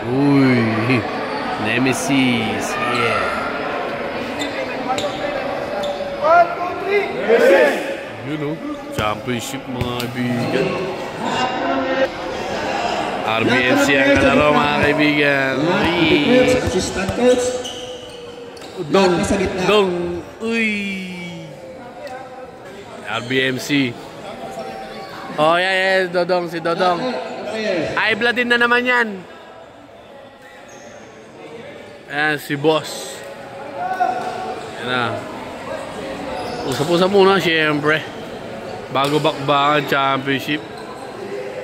Uy, Nemesis, yeah. 1, 2, 3. Yun o, championship mga kaibigan. RBMC ang kalaro mga kaibigan. Assistant coach. Dong. Uy. RBMC. Oh, yeah, Dodong, si Dodong. High blood din na naman yan. Ayan, si Boss. Ayan na. Usap-usap muna, syempre. Bago bakbakan championship.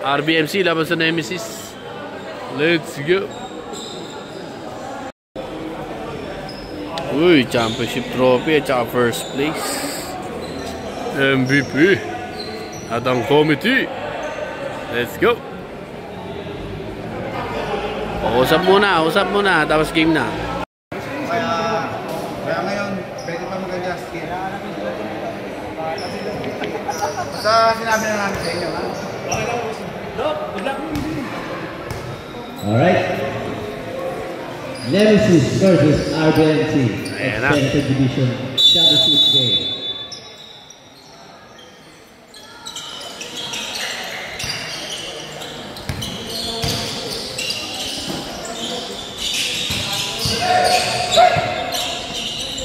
RBMC laban sa Nemesis. Let's go. Uy, championship trophy at saka first place. MVP. At ang committee. Let's go. Usap muna, tapos game na. Kaya ngayon, pwede pa mag-adjust skin. Basta sinabi na namin sa inyo, ha? Alright. Nemesis versus RBMC. Expanded Division Championship game.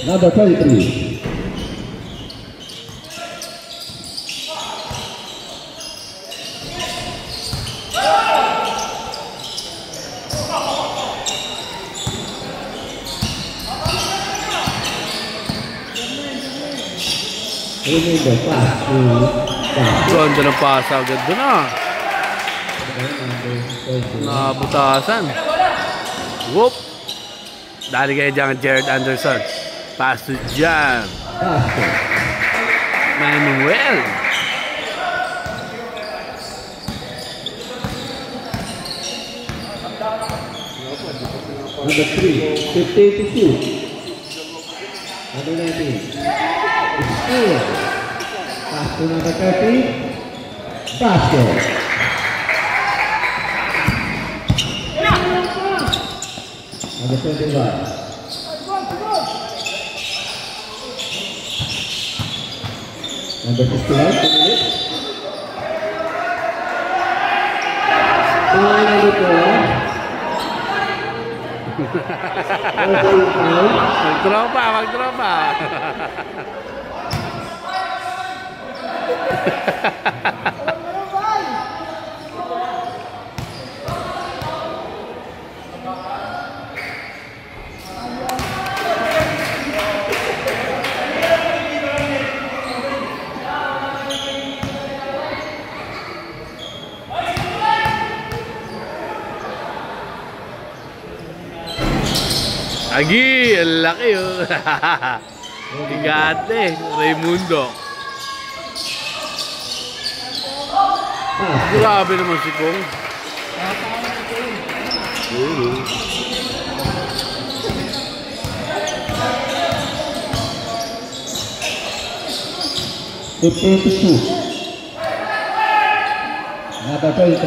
Number 33. Remember, pass to Ganda ng pasa agad doon ah. Nabutasan. Whoop. Dali kayo dyan Jared Anderson. Pass to Jan. Manuel. Number 3, 15 to shoot. Number 19. Pass to number 30. Basket. Number 21. Number 51, 2 minutes. Number 4. Magtropa. Agi, ang laki oh. Bigate, Raimundo. Grabe naman si Kong. Number 23.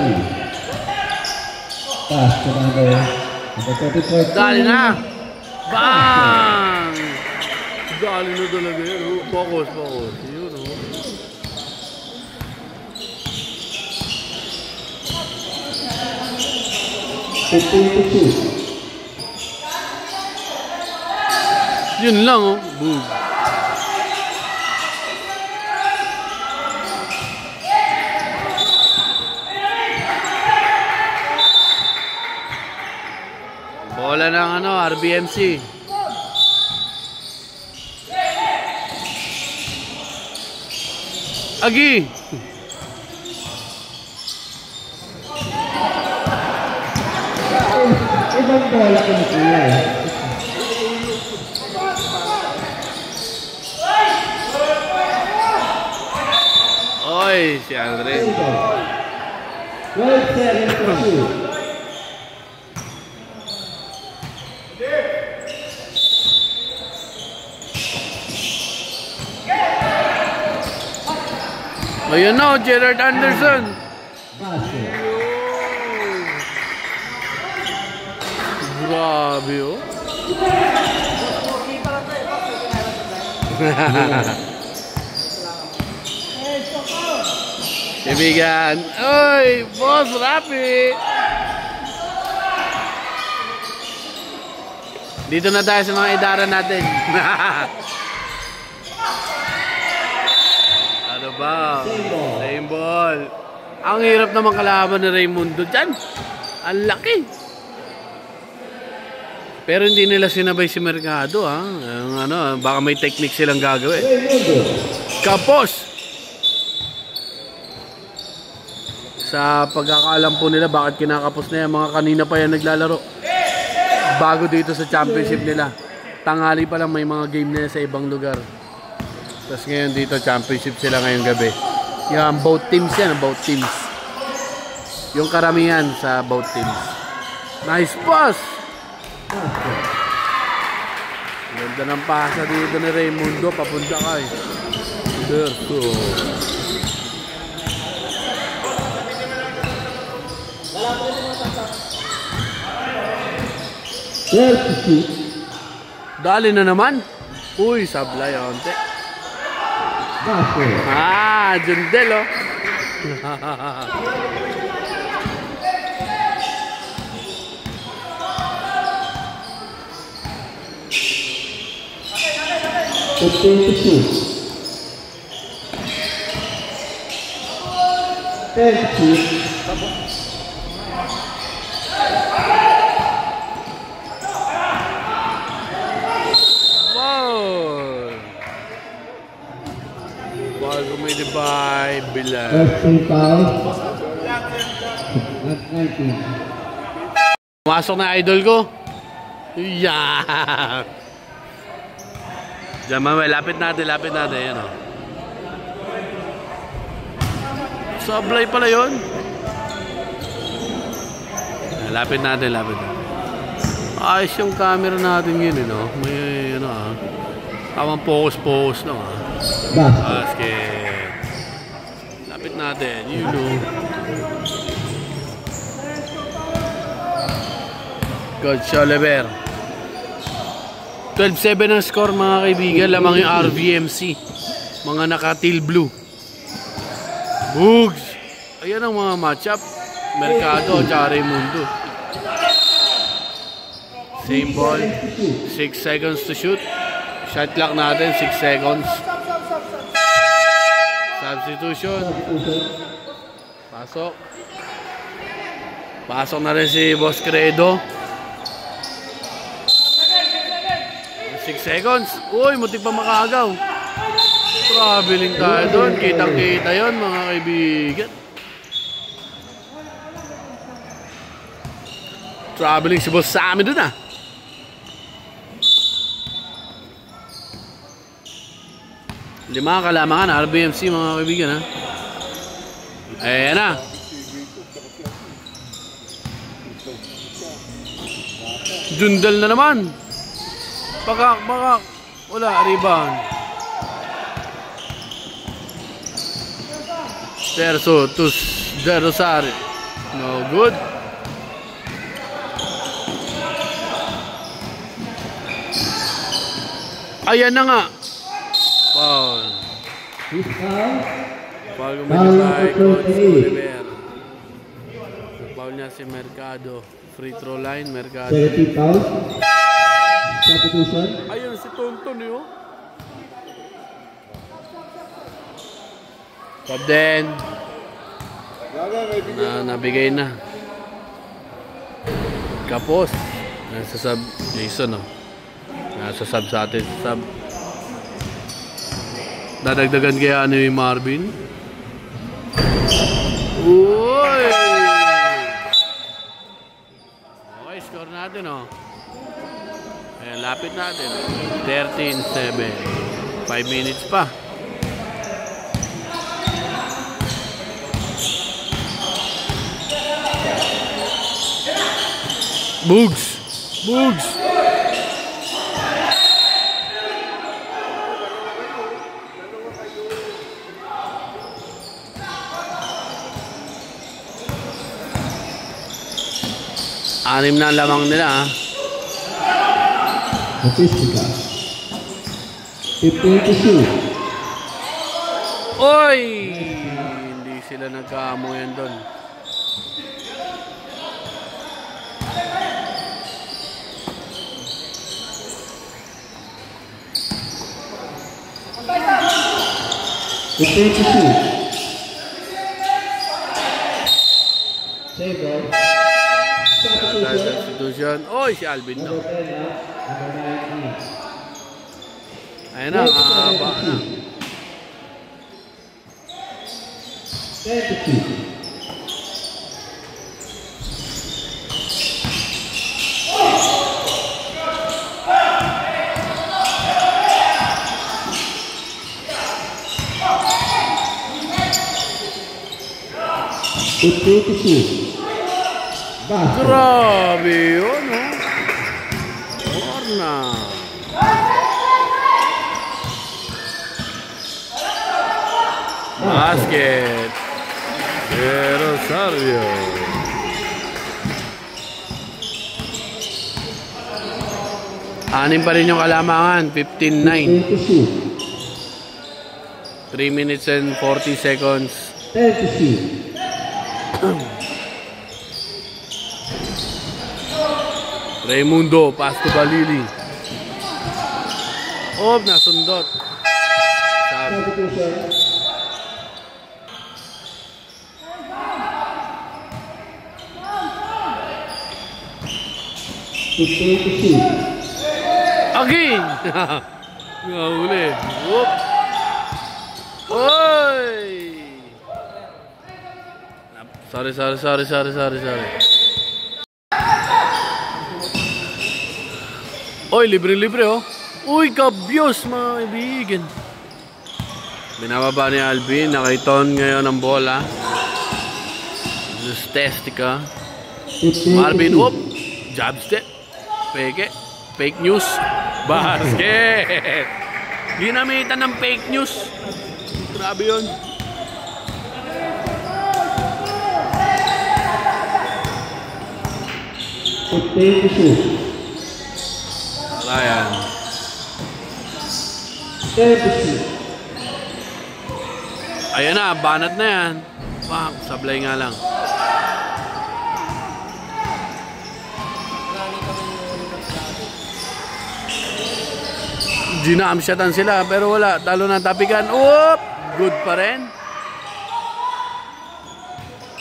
Pass to number 34. Dali na! Bang! Dali na talaga yun. Focus. Yun oh. Yun lang oh. Boom. Bola ng RBMC. Agi. Ibang bola ko na siya. Oy, si Andre. 12-7-2. Ayun na, Gerard Anderson. Grabe, oh. Kaibigan. Oy, Boss Rafi. Dito na tayo sa mga idara natin. Ano ba? Same ball. Ang hirap naman kalaban ni Raymundo dyan. Ang laki. Pero hindi nila sinabay si Mercado, ha. Ano, baka may technique silang gagawin. Kapos. Sa pagkakaalam po nila, bakit kinakapos na yan? Mga kanina pa yan naglalaro. Bago dito sa championship nila. Tanghali pa lang may mga game nila sa ibang lugar. Tapos ngayon dito, championship sila ngayong gabi. Yan, both teams yan, both teams. Yung karamihan sa both teams. Nice pass! Ganda ng pasa dito ni Raymundo, papunta kay Derso. Dali na naman. Uy, sablay onte. Jundel, oh. Bago may dibay, bilang. Masok na idol ko. Yeah. Diyan mamay, lapit natin, yan, oh. Sablay pala yun. Lapit natin. Ayos yung camera natin yun, no? May, ano, tamang focus lang, Basket. Lapit natin, you know. Coach Oliver. 12-7 ang score, mga kaibigan. Lamang yung RVMC. Mga naka-teal blue. Bugs. Ayan ang mga matchup. Mercado at Raymundo. Same ball. 6 seconds to shoot. Shot clock natin, 6 seconds. Substitution. Pasok na rin si Boss Credo. 6 seconds. Uy, mutik pa makaagaw. Traveling tayo doon. Kitang-kita yun, mga kaibigan. Traveling si Boss Sammy doon, Lima kalamangan, RBMC, mga kaibigan, Ayan na. Jundel na naman. Bakak. Wala, rebound. Terso, Derosari. No good. Ayan na nga. Foul. Foul gumawa kay Coach Oliver. Foul niya si Mercado. Free throw line, Mercado. Ayun si Tonton yun. Top 10. Nabigay na. Kapos. Nasa sub Jason, Nasa sub sa atin. Sub. Dadagdagan kaya ni Marvin. Uy! Okay, score natin, Ayan, lapit natin. 13-7. 5 minutes pa. Bugs! Anim na lamang nila, Statistica. 15-2. Oy! Hindi sila nagkaamuyan doon. Save ball. Substitution. Oy, si Alvin no. Number 19. Ayan na, mahaba na. 32. Grabe yun, oh. Corner. Basket. Rosario. Anim pa rin yung kalamangan. 15-9. 3 minutes and 40 seconds. 32. Raimundo, pass to Balili. Oh, nasundot. Substitution. Again! Ngahuli. Whoop! Oy! Sorry. Oy, libre-libre oh. Uy, kabyos mga kaibigan. Binababa ni Alvin. Nakaiton ngayon ang bola. Statistica. Marvin, whoop! Jab step. Fake news. Basket. Ginamitan ng fake news. Grabe yun. Wala yan. Ayan na, banat na yan. Pak, sablay nga lang. Ginamshatan sila pero wala. Talo na tapikan. Oop! Good pa rin.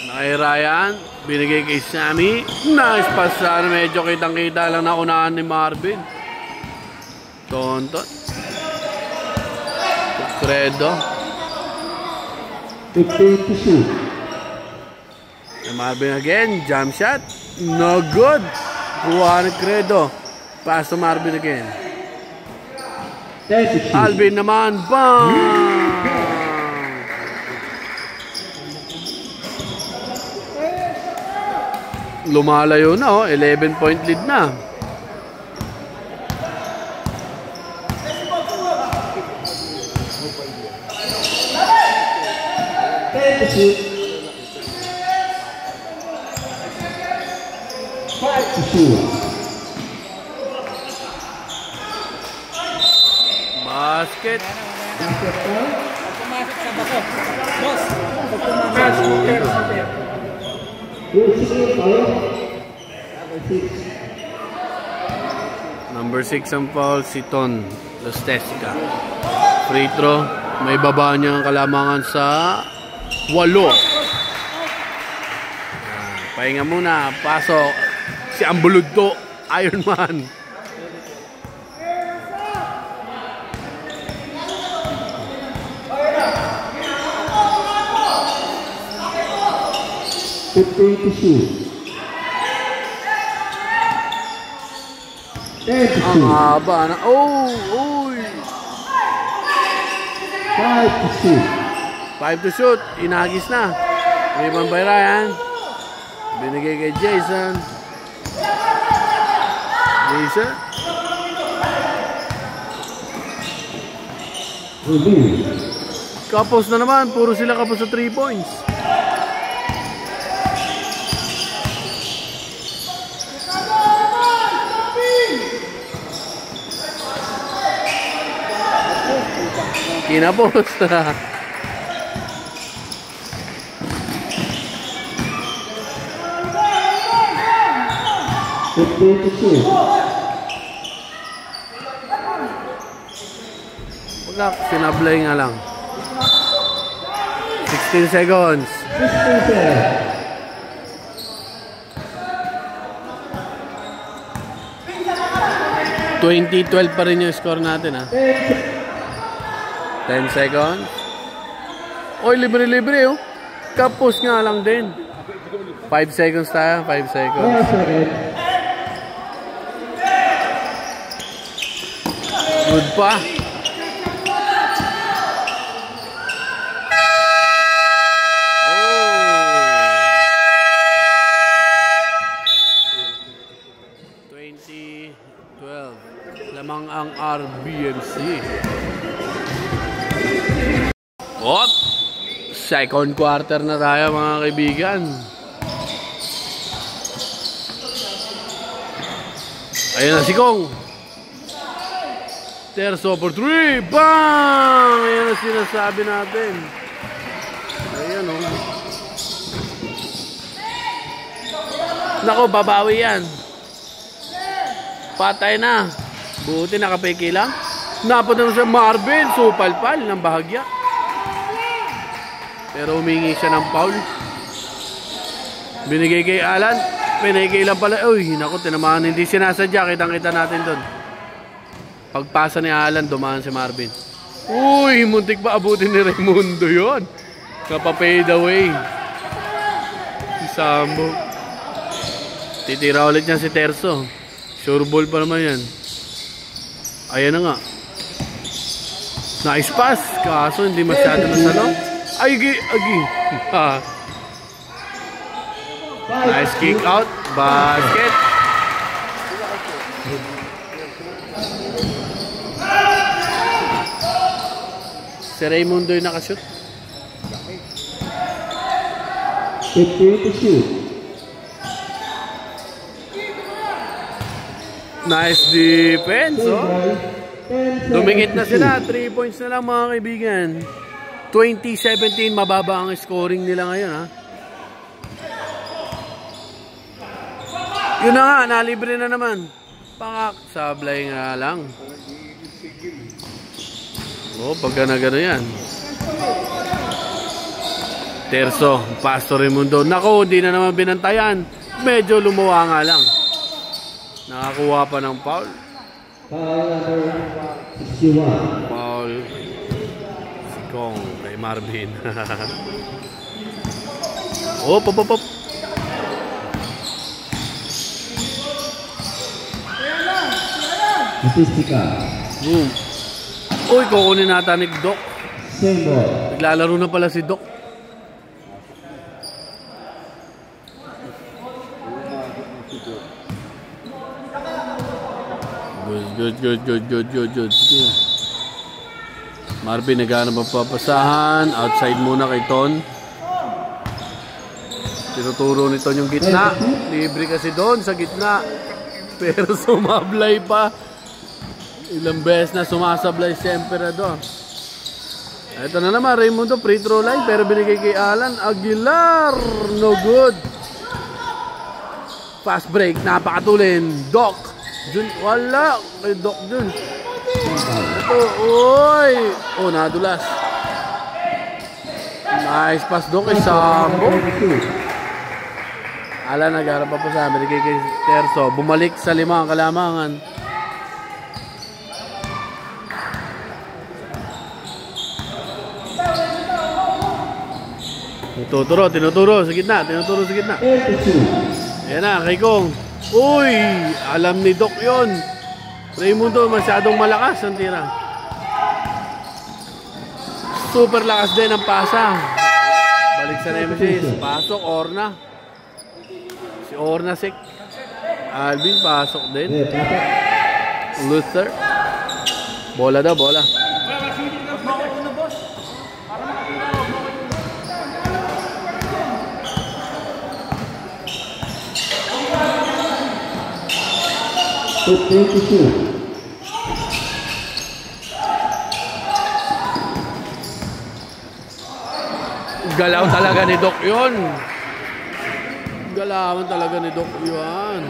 Nakirayan. Binigay kay Sammy. Nice pass sana. Medyo kitang-kita lang na unahan ni Marvin. Tonton. Credo. 15-2. Marvin again. Jump shot. No good. Kuha ni Credo. Pass to Marvin again. Alvin naman, bang! Lumalayo na oh, 11-point lead na. Basket. Pumasok sa bako. Boss, pumasok sa Number 6 ang foul, si Ton Lostesica. Free throw. May baba niya ang kalamangan sa 8. Pahinga muna. Pasok. Si Ambuludto. Iron Man. Ang haba na. Oh! Uy! 5 to shoot. Inagis na. Rebound by Ryan. Binigay kay Jason. Kapos na naman. Puro sila kapos sa 3 points. Kinapos. 15-2. Wala, sinablay nga lang. 16 seconds. 16-7. 20-12 pa rin yung score natin, ha. 10 seconds. Oy, libre-libre, oh. Kapos nga lang din. 5 seconds tayo, 5 seconds. 1 second. Good pa. Oh. 20-12. Lamang ang RBMC. Op! Second quarter na tayo, mga kaibigan. Ayun na si Kong. Terzo for 3. Bang! Ayan ang sinasabi natin. Ayan, oh. Nako, babawi yan. Patay na. Buti nakapiki lang. Napunta na sa Marvin. Supalpal ng bahagya. Pero humingi siya ng foul. Binigay kay Alan. Binigay lang pala. Uy, naku, tinamaan. Hindi sinasadya. Kitang-kita natin doon. Pagpasa ni Alan, dumaan si Marvin. Uy, muntik pa abutin ni Raimundo yun. Kapapade away. Si Sambo. Titira ulit niya si Terzo. Sure ball pa naman yan. Ayan na nga. Nice pass. Kaso hindi masyado nasalo. Ay, agi. Nice kick out. Basket. Si Raimundo yung nakashoot. 15-2. Nice defense, oh. Dumikit na sila. 3 points na lang, mga kaibigan. 20-17, mababa ang scoring nila ngayon, ha. Yun na nga, nalibre na naman. Pakak, sablay nga lang. Oh, pagka na gano'n yan. Terzo, Pastor Raimundo. Nako, di na naman binantayan. Medyo lumuwa nga lang. Nakakuha pa ng foul. Foul number 61. Foul. Si Kong kay Marvin. Op. Statistika. Boom. Uy, kukunin nata ni Doc. Same ball. Naglalaro na pala si Doc. Good. Marvin, naghanap ang papasahan. Outside muna kay Ton. Tinuturo ni Ton yung gitna. Libre kasi doon sa gitna. Pero sumablay pa. Ilang beses na sumasablay si Emperador. Ito na naman, Raimundo, free throw line. Pero binigay kay Alan Aguilar. No good. Fast break, napakatulin. Doc. Jun, wala. Kay Doc Jun. Ito, uy. Oh, nadulas. Nice pass Doc kay Sambo. Alan, nagharap pa sa amin. Binigay kay Terzo. Bumalik sa 5 ang kalamangan. Tinuturo sa gitna. Ayan na, kay Kong. Uy, alam ni Doc yun. Raimundo, masyadong malakas ang tira. Super lakas din ang pasa. Balik sa Nemesis. Pasok, Orna. Si Orna Sik. Alvin, pasok din. Luther. Bola daw, bola. Galaw talaga ni Doc yun. Galawan talaga ni Doc yun.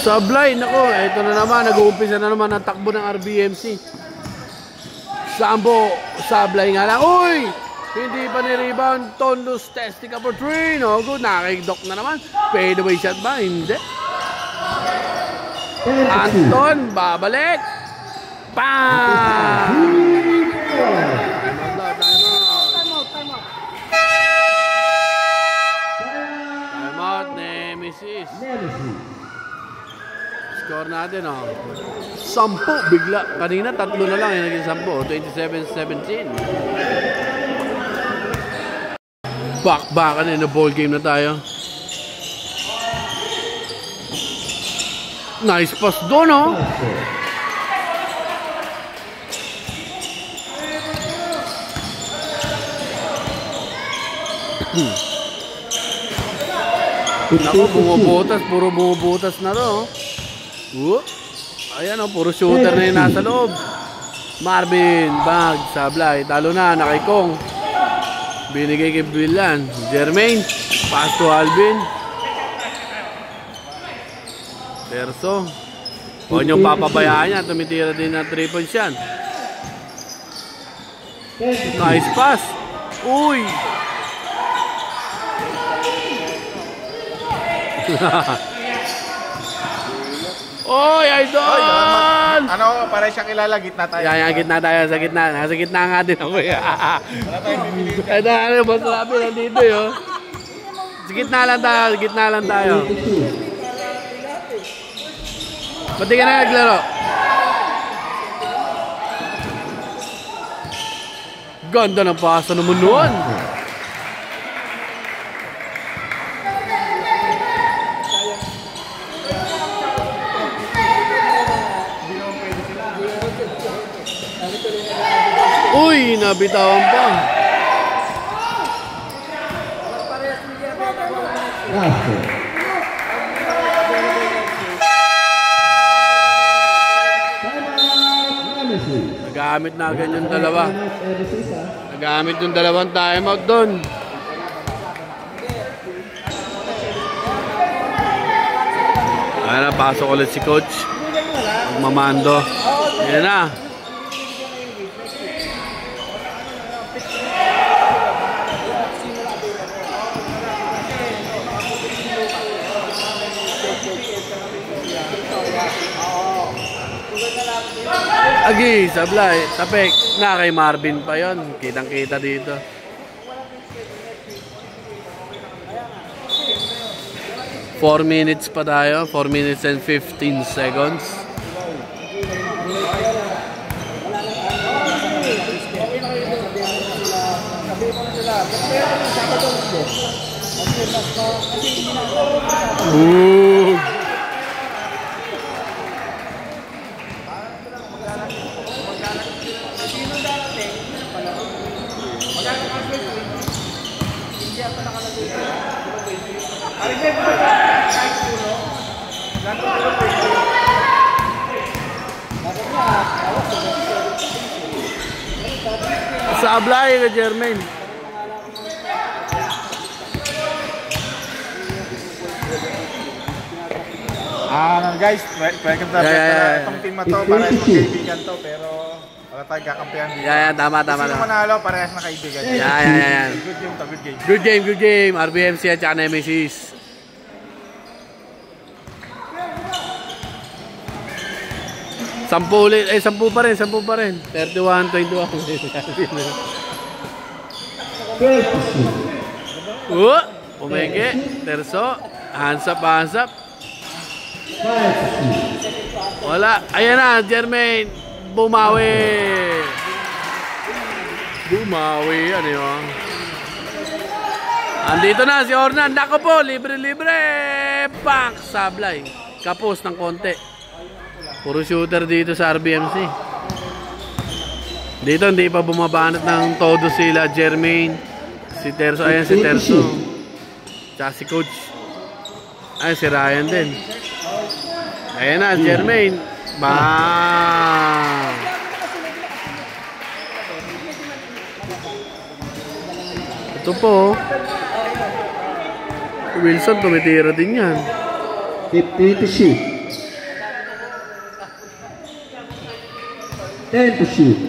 Sablay, nako, ito na naman, nag-uumpisa na naman ang takbo ng RBMC. Sambo, Sablay nga lang. Uy! Hindi pa ni-rebound. Tondus testing up for 3. No good. Nakikidok na naman. Fade away shot ba? Hindi. Anton, babalik. Bam! Time out, Nemesis. Score natin, oh. 10 bigla. Kanina 3 na lang yung naging 10. 27-17. Back-backan in the ball game na tayo. Nice pass doon, oh. Naku, bumubutas. Puro bumubutas na to, oh. Ayan, oh. Puro shooter na yung nasa loob. Marvin, bag, Sablay. Talo na, nakikong. Binigay kay Billan. Jermaine. Pass to Alvin. Terso. Huwag niyong papabayaan niya. Tumitira din na 3 points yan. Nice pass. Uy. Oy, idol! Ano, para siyang kilala, gitna tayo. Yan, gitna tayo. Sa gitna. Nasa gitna nga din ako. Ano, boss Rabi, nandito yun. Sa gitna lang tayo. Sa gitna lang tayo. Ba't di ka na naglaro? Ganda ng pasa naman noon. Uy, nabitawan pa. Nagamit na agad yung dalawa. Nagamit yung dalawang timeout doon. Ayan na, pasok ulit si coach. Magmamando. Yan na. Agi, Sablay, Tapek, na kay Marvin pa yon. Kitang-kita dito. Four minutes pa tayo. 4 minutes and 15 seconds. Ooh. Sablay ke Jermaine. Guys, welcome to itong team na to, parehas ng kaibigan to, pero wala tayong kakampihan dito. Tama. Sino manalo, parehas na kaibigan. Yan. Good game to, good game. Good game. RBMC at saka Nemesis. Sampu pa rin. 31-21. Umeke. Terso. Hands up. Wala. Ayan na, Jermaine. Bumawi. Ano yun? Andito na si Ornan. Nako po, libre. Pak! Sablay. Kapos ng konti. Puro shooter dito sa RBMC. Dito hindi pa bumabanat ng todo sila. Jermaine. Si Terso. Ayan si Terso. Tsaka si Coach. Ayan si Ryan din. Ayan na, Jermaine. Bang! Ito po. Wilson, tumitira din yan. 15 to shoot. 10 to shoot.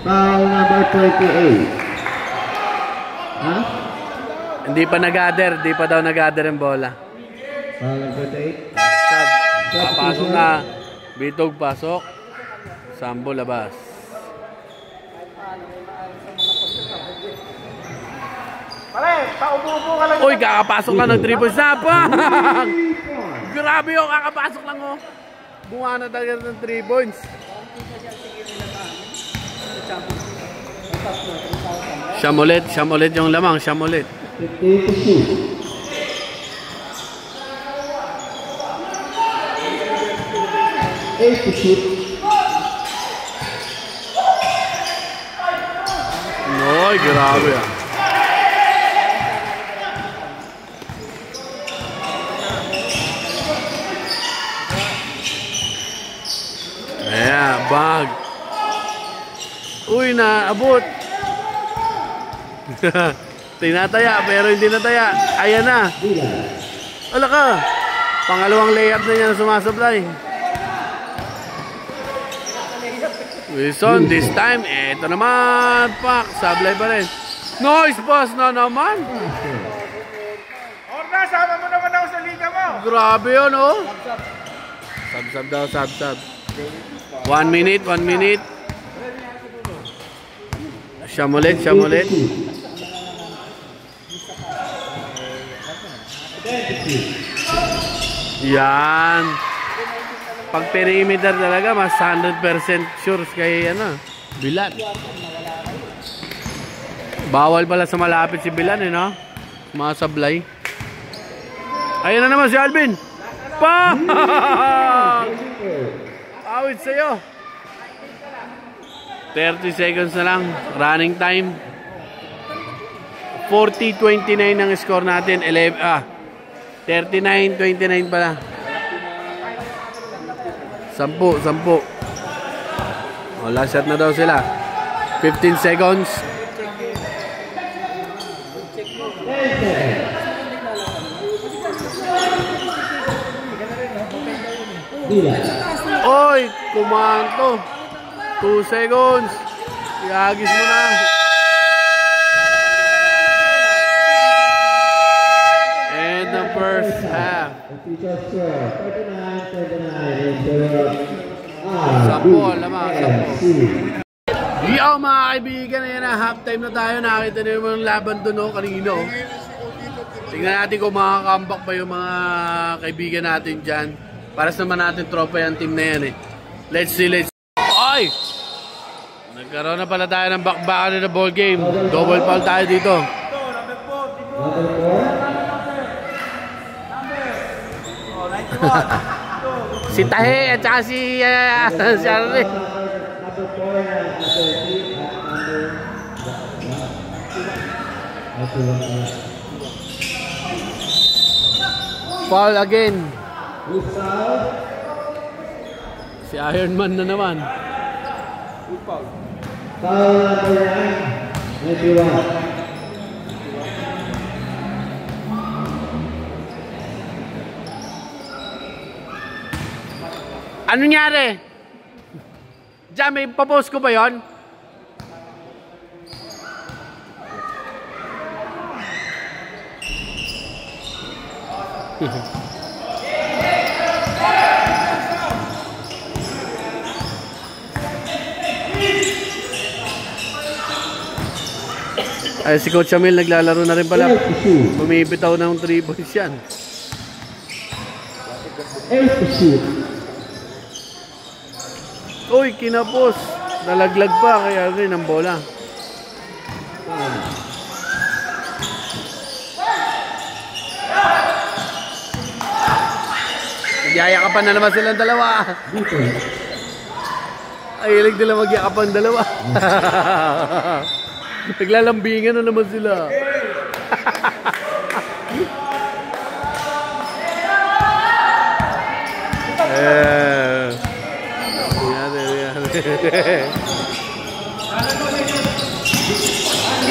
Foul number 28. Ha? Hindi pa nag-gather. Hindi pa daw nag-gather ang bola. Foul number 28. Papasok na. Bitog pasok. Sambo labas. Pare, paubo-ubo ka lang. Uy, kakapasok lang ng 3 points na pa! Grabe yung kakapasok lang oh. Bunga na talaga ng 3 points. Siyam ulit yung lamang, siyam ulit. 15 to shoot. 8 to shoot. Noy, grabe ah. Ayan, bag. Uy, naabot. Tinataya, pero hindi nataya. Ayan na. Wala ka. Pangalawang layup na niya na sumasablay. Wilson, this time, eto naman. Pak, sablay pa rin. Nice pass na naman. Orna, sama mo naman ako sa liga mo. Grabe yun, oh. Sab-sab daw, sab-sab. 1 minute, 1 minute. Siyam ulit, siyam ulit. Yan. Pag perimeter talaga, mas 100% sure kay Bilan. Bawal pala sa malapit si Bilan, no? Mga sablay. Ayun na naman si Alvin. Pang! Awit sa'yo. 30 seconds na lang. Running time. 40-29 ang score natin. 39-29 pala. 10. Last shot na daw sila. 15 seconds. Oy, kumanto. 2 seconds. Iagis mo na. And the first half. Sampo, lamang, sampo. Yo mga kaibigan, ayan na, halftime na tayo. Nakita nyo yung laban doon kanino. Tingnan natin kung makakambak pa yung mga kaibigan natin dyan. Para sa naman natin trophy ang team na yan eh. Let's see, let's see. Oy! Nagkaroon na pala tayo ng bakbakan na ball game. Double foul tayo dito. Si Tahe at saka si Arne. Foul again. Si Iron Man na naman. Foul number 91. Ano nangyari? Diyan, may papost ko ba yun? Ay, si Coach Amil naglalaro na rin pala. Bumibitaw ng 3 points yan. Uy, kinapos. Nalaglag pa kaya rin ang bola. Magyayakapan na naman silang dalawa. Ay, hilig nila magyakapan dalawa. Naglalambingan na naman sila.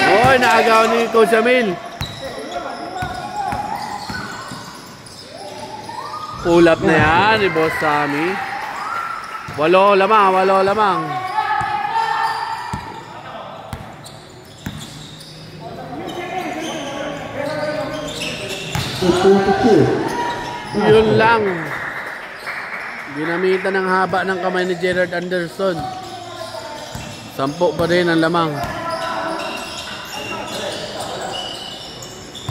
Oy, naagaw ni Coach Amil. Pull up na yan ni Boss Sammy. 8 lamang. Yun lang. Ginamitan ng haba ng kamay ni Gerard Anderson. 10 pa rin ang lamang.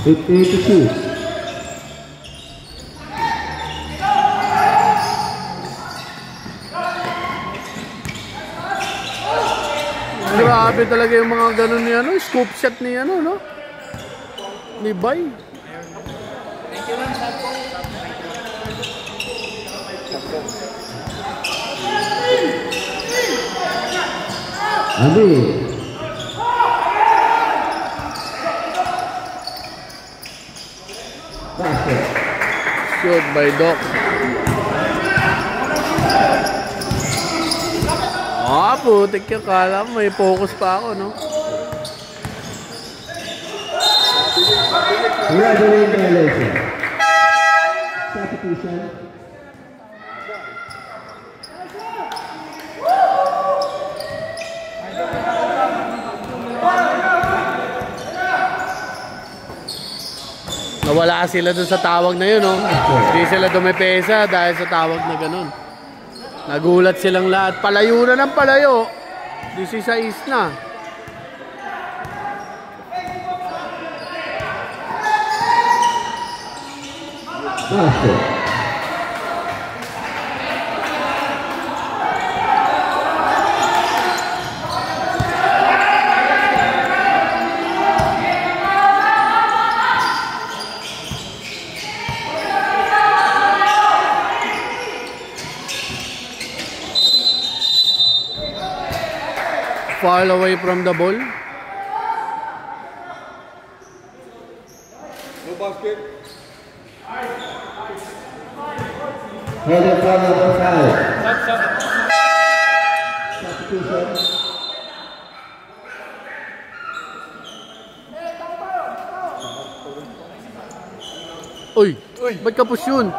52. Grabe talaga yung mga ganun ni ano, scoop shot ni ano, no? Ni Bay. Abi. Shoot by Doc. Putik yung kala mo, may focus pa ako, no? Graduate violation. Substitution. Nawala sila dun sa tawag na yun, no? Hindi sila dumepesa dahil sa tawag na ganun. Nagulat silang lahat. Palayo na ng palayo. 16 na. Far away from the ball. No basket. Headed from number 5. Substitution. Uy, ba't kapos yun?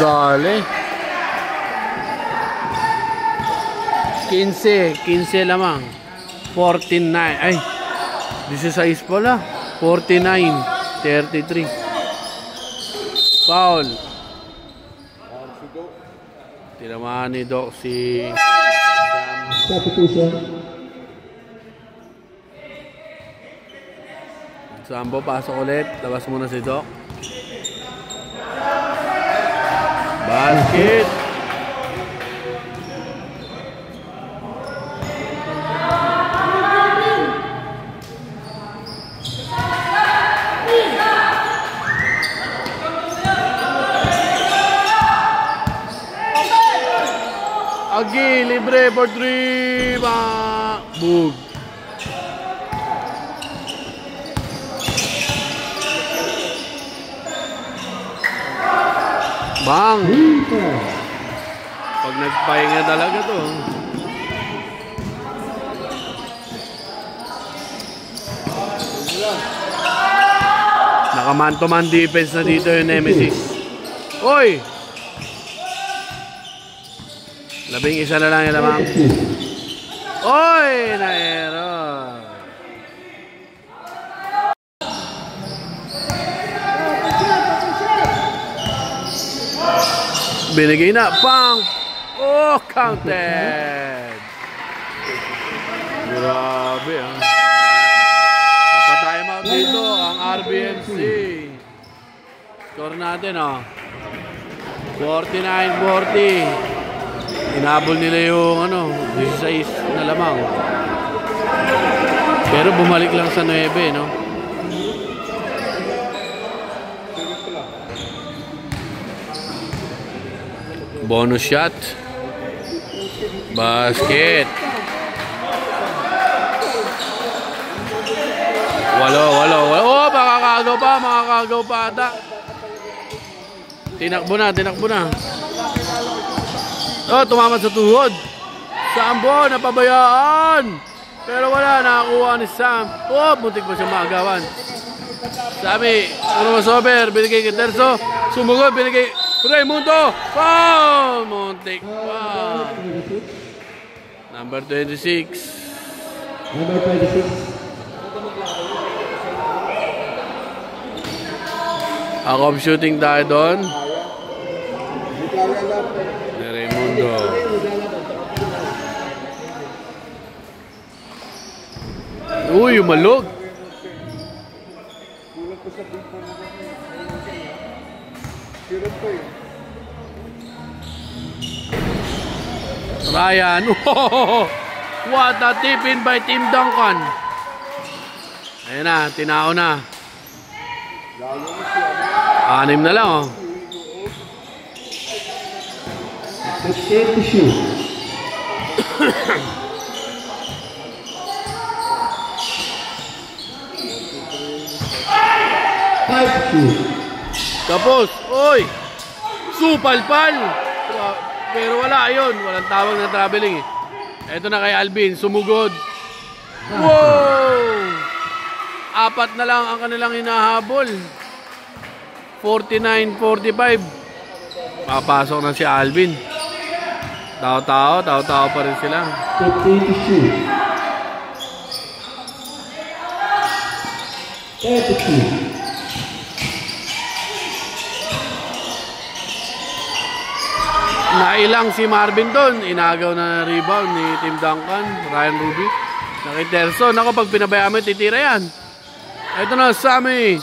Dale. 15 lamang. 49. Ay, 16 pala. 49-33. Foul. Tinamaan ni Doc si Substitution. Sambo, pasok ulit. Labas muna si Doc. Basket. Agi, libre for 3. Bug. Bang! Pag nagpahinga talaga to. Naka-man-to-man defense na dito yung Nemesis. Oy! 11 na lang yung lamang. Oy! Na-error. Binigay na. Pang! Oh! Counted! Grabe ah. Napatime out dito ang RBMC. Score natin ah. 49-40. Inabol nila yung 16 na lamang. Pero bumalik lang sa 9, no? Bonus shot. Basket. Walo. Oh, makakagaw pa ata. Tinakbo na. Oh, tumama sa tuhod. Sambo, napabayaan. Pero wala, nakakuha ni Sam. Oh, muntik pa siya maagawan. Sami, mas over, binigay kay Terzo. Sumugod, binigay Raimundo. Oh, muntik pa. Number 26. Ako shooting tayo doon. Raimundo. Uy, umalog. Ryan. Oh, what a tip in by Tim Duncan. Ayan na, tinao na. 6 na lang, oh. Tapos, oy! Supalpal! Pero wala, ayun. Walang tawag na traveling, eh. Ito na kay Alvin, sumugod. Wow! 4 na lang ang kanilang hinahabol. 49-45. Papasok na si Alvin. Tao-tao pa rin sila. Nailang si Marvin doon. Inagaw na rebound ni Tim Duncan. Ryan Ruby. Nakiterso. Naku, pag pinabayaan mo, titira yan. Ito na, Sammy.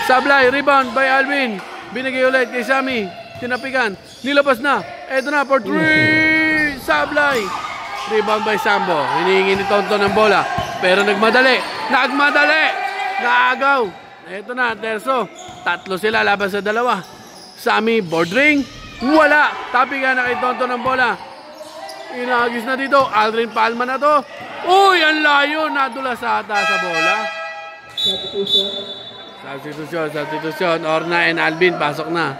Sablay, rebound by Alvin. Binigay ulit kay Sammy. Tinapikan. Nilabas na. Ito na for 3. Sablay. Rebound by Sambo. Hinihingi ni Tonton ng bola. Pero nagmadali. Naagaw. Ito na, Terso. 3 sila laban sa 2. Sammy, board ring. Wala. Tapikan na kay Tonton ng bola. Inagis na dito. Aldrin Palma na to. Uy, ang layo. Nadulas ata sa bola. Substitution. Orna and Alvin, pasok na.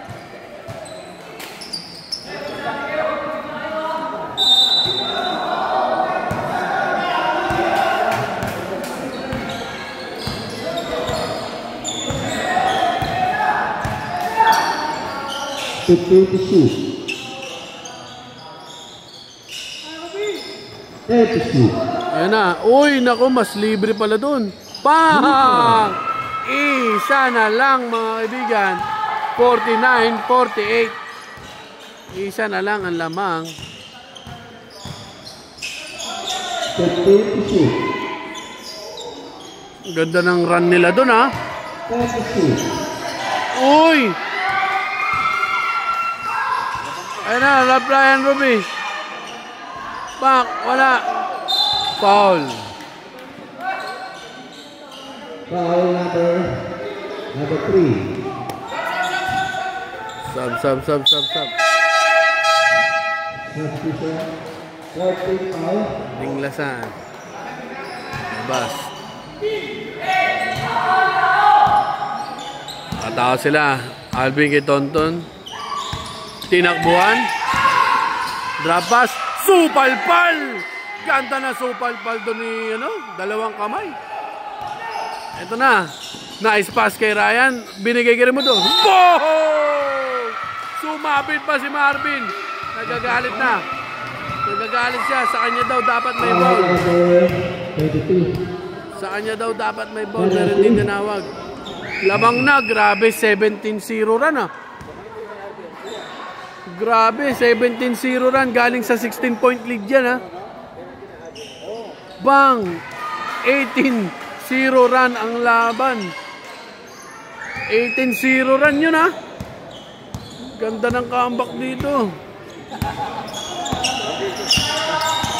Ayan na. Uy, naku, mas libre pala dun. Pang! Isa na lang, mga kaibigan. 49-48. Isa na lang ang lamang. Ganda ng run nila dun, ha? Uy! Ayan na, Ryan Ruby. Back, wala. Foul. Foul number 3. Sub. Dinglasan. Labas. Patao sila. Alvin kay Tonton. Tinakbuhan. Drop pass. Supalpal! Ganda na supalpal doon ni, dalawang kamay. Ito na. Nice pass kay Ryan. Binigay kay mo doon. Boom! Sumabit pa si Marvin. Nagagalit na. Nagagalit siya. Sa kanya daw dapat may ball. Sa kanya daw dapat may ball. Meron din tinawag. Labang na. Grabe. 17-0 run, ah. Grabe. 17-0 run. Galing sa 16-point lead yan, ah. Bang! 18-0 run ang laban. 18-0 run yun, ha? Ganda ng comeback dito.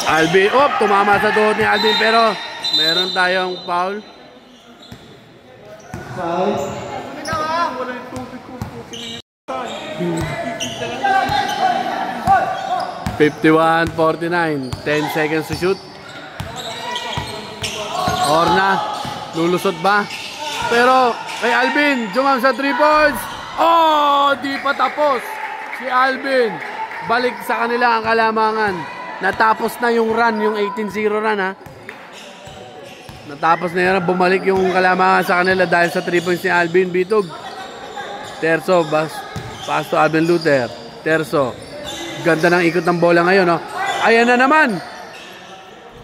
Alvin, tumama sa tuhod ni Alvin, pero meron tayong foul. 51-49. 10 seconds to shoot. Orna, lulusot ba? Pero kay Alvin, jumam sa 3 points. Oh, di pa tapos. Si Alvin, balik sa kanila ang kalamangan. Natapos na yung run, yung 18-0 run ha. Natapos na yan, bumalik yung kalamangan sa kanila dahil sa 3 points ni Alvin Bitog. Terso, pass to Alvin Luther. Terso, ganda ng ikot ng bola ngayon no? Ayan na naman.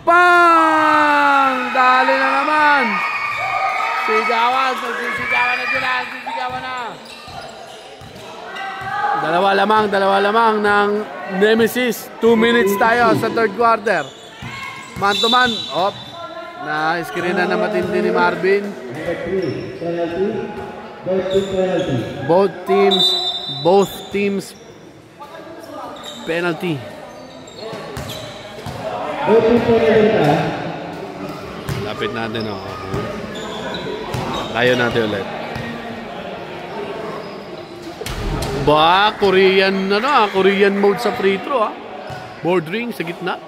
Pang! Dali na naman. Sigawan, sisigawan na sila, sisigawan na. Dalawa lamang ng Nemesis. 2 minutes tayo sa third quarter. Man to man. Op. Na-screen na matindi ni Marvin. Both teams penalty. Lapit natin ako. Tayo natin ulit. Ba, Korean Korean mode sa free throw Bordering sa gitna.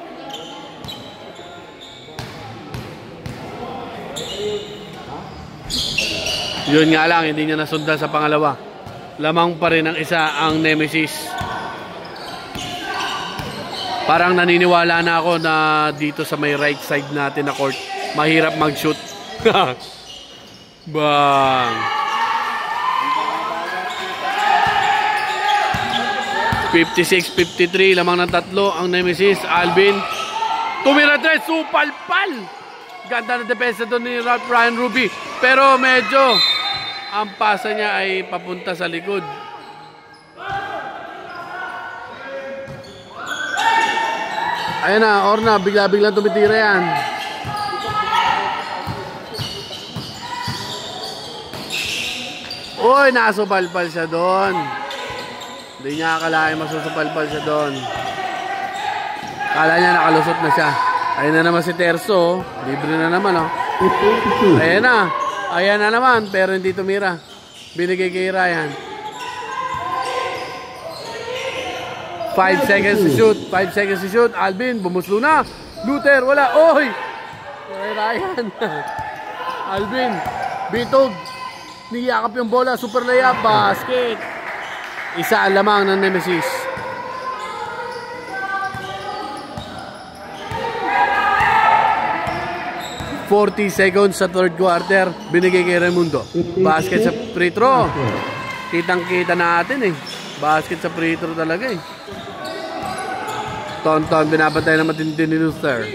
Yun nga lang, hindi niya nasundan sa pangalawa. Lamang pa rin ang isa ang Nemesis. Parang naniniwala na ako na dito sa may right side natin na court, mahirap mag-shoot. Bang! 56-53, lamang ng tatlo ang Nemesis. Alvin, tumira 3, supalpal! Ganda na depensa doon ni Ryan Ruby. Pero medyo ang pasa niya ay papunta sa likod. Ayan na, Orna, bigla-biglang tumitira yan. Uy, nasupalpal siya doon. Hindi niya akalain masusupalpal siya doon. Kala niya nakalusot na siya. Ayan na naman si Terso. Libre na naman Ayan na. Ayan na naman pero hindi tumira. Binigay kay Ryan. 5 seconds to shoot. 5 seconds to shoot. Alvin, bumuslo na. Luther, wala. Oy! Kay Ryan. Alvin, Bitog. Niyakap yung bola. Super layup. Basket. Isa lamang ng Nemesis. ...40 seconds sa third quarter. Binigay kay Raimundo. Basket sa free throw. Kitang-kita natin Basket sa free throw talaga Tonton, binabantay na matindi ni Luther.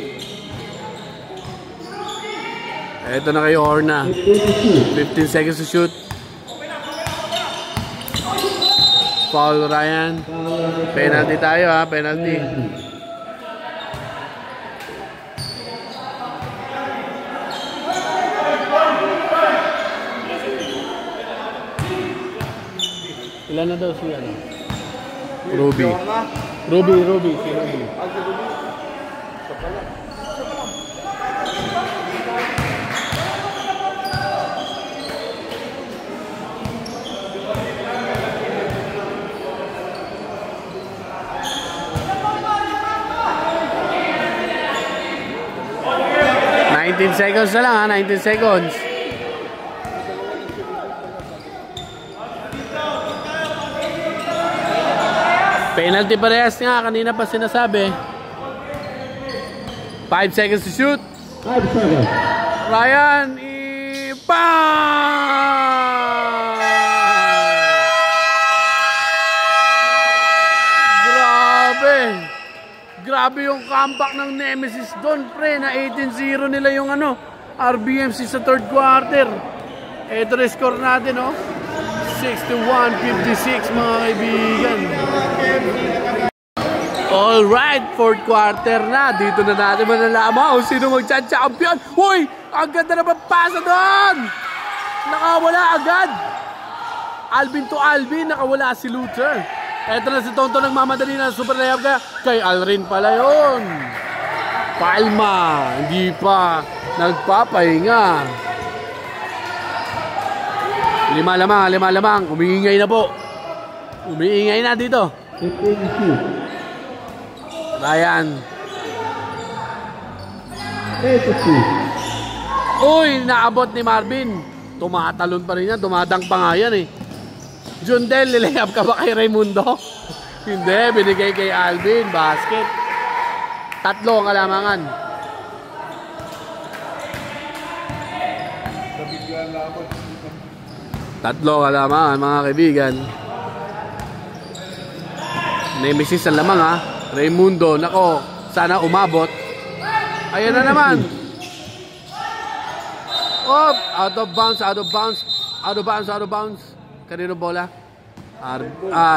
Ito na kay Orna. 15 seconds to shoot. Foul Ryan. Penalty tayo penalty. Ilan na daw siya Ruby. Ruby. Si Ruby. 19 seconds na lang 19 seconds. Penalty parehas nga, kanina pa sinasabi. 5 seconds to shoot. 5 seconds. Ryan, Grabe yung comeback ng Nemesis doon, pre, na 18-0 nila yung RBMC sa third quarter. Ito na score natin, 61-56, mga kaibigan. Alright, fourth quarter na. Dito na natin malalaman kung sino mag-champion. Uy, ang ganda na pasa doon. Nakawala agad. Alvin to Alvin, nakawala si Luther. Eto na si Tonto nagmamadali na super layup kay Alrin pala yun. Palma, hindi pa nagpapahinga. 5 lamang. Umiingay na po. Umiingay na dito. Ryan. 32. Uy, naabot ni Marvin. Tumatalon pa rin yan. Tumadang pa nga yan eh. Jundel, lilayap ka ba kay Raimundo? Hindi, binigay kay Alvin. Basket. 3 ang kalamangan. Tatlo kalamangan mga kaibigan. Nemesis ang lamang ha. Raimundo, nako, sana umabot. Ayan na naman. Oh, out of bounds, out of bounds. Out of bounds, out of bounds. Kanino bola?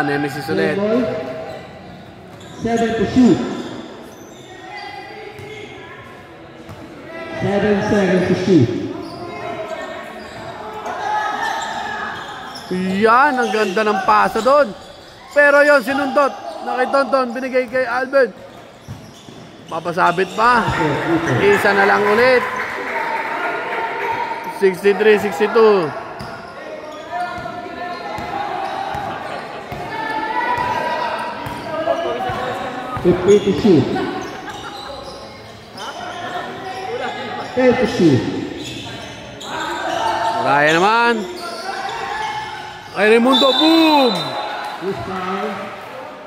Nemesis ulit. 7 to shoot. 7 seconds to shoot. Yan, ang ganda ng pasa doon. Pero yon sinundot. Nakitonton, binigay kay Albert. Papasabit pa. Isa na lang ulit. 63-62. To shoot. 10 to shoot. Raya naman. Ay Raimundo, boom! This time,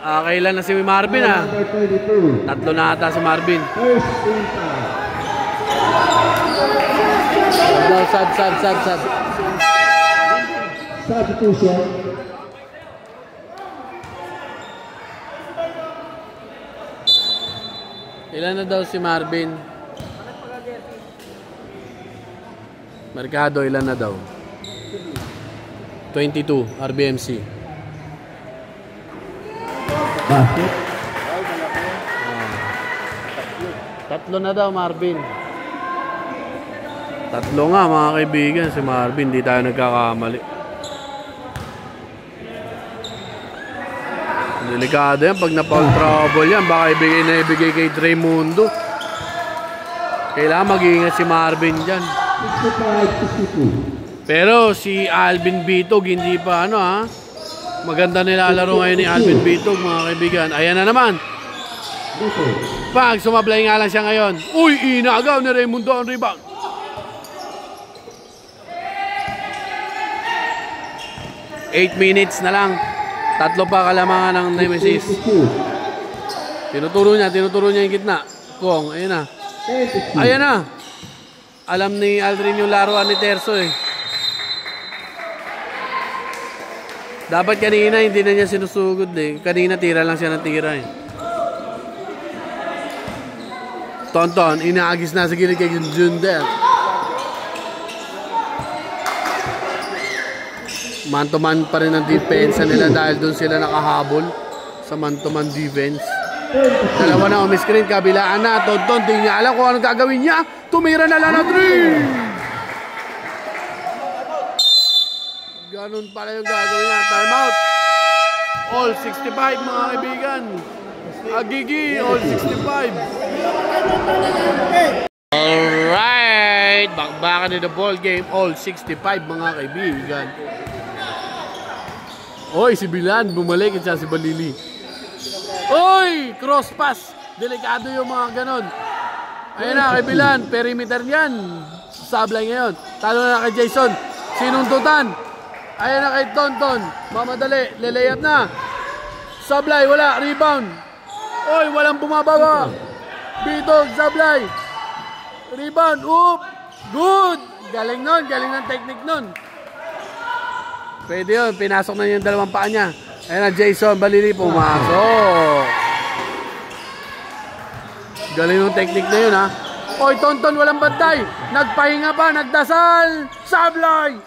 Kailan na si Marvin ha? number 32. 3 na ata si Marvin. First team foul. Sad. Substitution. Ilan na daw si Marvin? Mercado, ilan na daw? 22, RBMC. Basket. 3 na daw, Marvin. 3 nga, mga kaibigan. Si Marvin, di tayo nagkakamali. Delikado yan. Pag na-foul trouble yan, baka ibigay kay Raimundo. Kailangan mag-iingat si Marvin dyan. 65-62. Pero si Alvin Bitog, hindi pa maganda nilalaro ngayon ni Alvin Bitog, mga kaibigan. Ayan na naman. Pag sumablay nga lang siya ngayon. Uy, inagaw ni Raimundo ang rebound. 8 minutes na lang. 3 pa kalamangan ng Nemesis. Tinuturo niya yung gitna. Kung, ayan na. Ayan na. Alam ni Aldrin yung laruan ni Terzo eh. Dapat kanina hindi na niya sinusugod eh. Kanina tira lang siya ng tira eh. Tonton, inaagis na sa gilid kay Jundel. Man-to-man pa rin ang depensa nila dahil doon sila nakahabol sa man-to-man defense. Dalawa na umiscreen, kabilaan na. Tonton, di niya alam kung anong gagawin niya. Tumira na lang na 3! Ganun pala yung gagawin niya. Time out. All 65 mga kaibigan. Agigi, all 65. Alright. Bakbakan in the ball game. All 65 mga kaibigan. Oy, si Bilan. Bumalik at siya si Balili. Oy, cross pass. Delikado yung mga ganon. Ayun na kay Bilan. Perimeter yan. Sablay ngayon. Talo na kay Jason. Sinuntutan. Ayan na kay Tonton. Mamadali. Lilayap na. Sablay. Wala. Rebound. Oy, walang bumababa. Bitog. Sablay. Rebound. Oop. Good. Galing nun. Galing ng technique nun. Pwede yun. Pinasok na yung dalawang paa niya. Ayan na Jason. Balili. Pumasok. Galing yung technique na yun ha. Oy, Tonton. Walang bantay. Nagpahinga pa. Nagdasal. Sablay.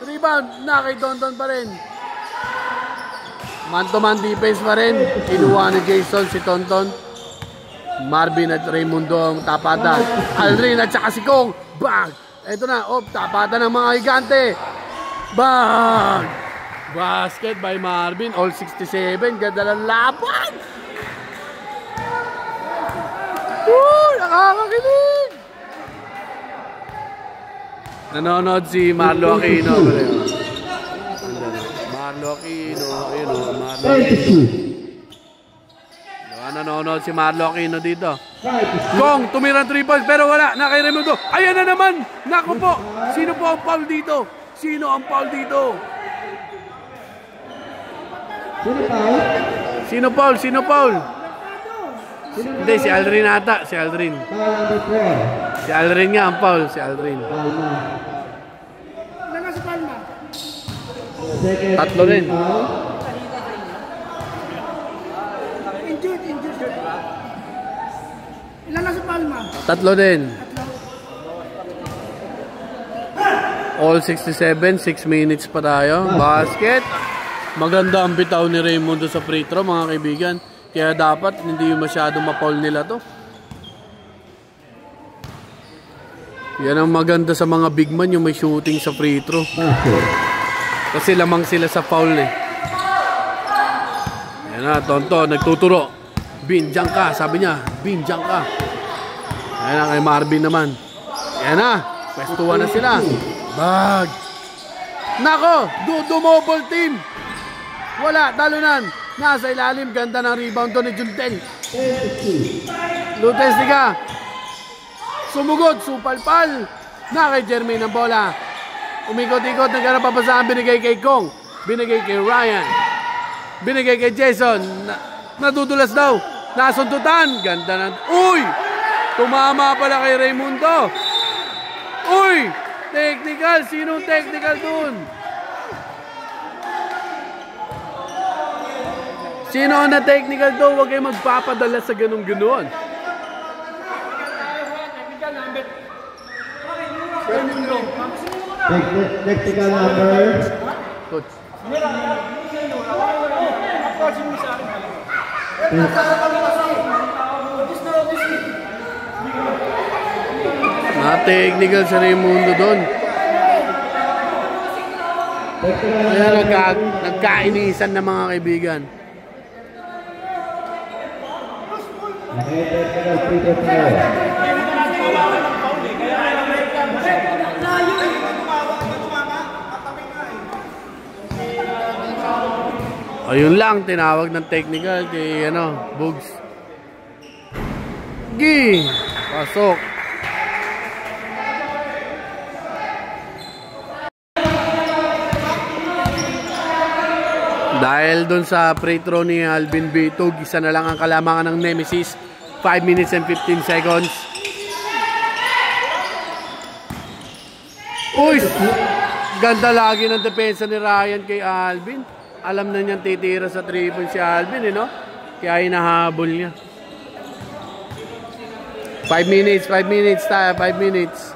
Rebound na kay Tonton pa rin. Man-to-man defense pa rin. Kinuha ni Jason si Tonton. Marvin at Raimundo ang tapatan. Aldrin at saka si Kong. Bang! Ito na. Tapatan ng mga higante. Bang! Basket by Marvin. All 67. Ganda ng laban. Nakakakilig. Nanonood si Marlo Aquino. Marlo Aquino. Marlo Aquino. Nanonood si Marlo Aquino dito. Kong, tumira 3 points pero wala. Na kay Raimundo. Ayan na naman. Naku po. Sino po ang foul dito? Sino ang foul dito? Sino foul? Sino foul? Hindi, si Aldrin ata. Si Aldrin. Si Aldrin nga ang foul. Si Aldrin. Tatlo rin. Ilan na sa Palma? Tatlo din. All 67, 6 minutes pa tayo. Basket. Maganda ang bitaw ni Raimundo sa free throw, mga kaibigan. Kaya dapat hindi masyadong ma-foul nila to. Yan ang maganda sa mga big man, yung may shooting sa free throw. Kasi lamang sila sa foul eh. Yan na, Tonto, nagtuturo. Bin, dyan ka, sabi niya. Bin, dyan ka. Ayan na, kay Marvin naman. Ayan na, pwestuhan na sila. Bag. Nako, dumobol team. Wala, talunan. Nasa ilalim, ganda ng rebound to ni Juntel. Lutestica. Sumugod, supalpal. Na kay Jermaine ang bola. Umikot-ikot, nagkarap papasahan, binigay kay Kong. Binigay kay Ryan. Binigay kay Jason. Nadudulas daw. Nasuntutan. Ganda ng... Uy! Tumama pala kay Raimundo. Uy! Technical. Sinong technical dun? Sino ang na-technical doon? Huwag kayo magpapadala sa ganun-ganon. Technical number. Coach. Na-technical sa Raimundo doon. Kaya nagkainisan na mga kaibigan. Ayun lang, tinawag ng technical kay Bugs. Gi! Pasok. Dahil doon sa free throw ni Alvin Bitog, isa na lang ang kalamangan ng Nemesis. 5 minutes and 15 seconds. Uy! Ganda lagi ng depensa ni Ryan kay Alvin. Alam na niyang titira sa 3 points si Alvin, no? Kaya hinahabol niya. 5 minutes tayo, 5 minutes.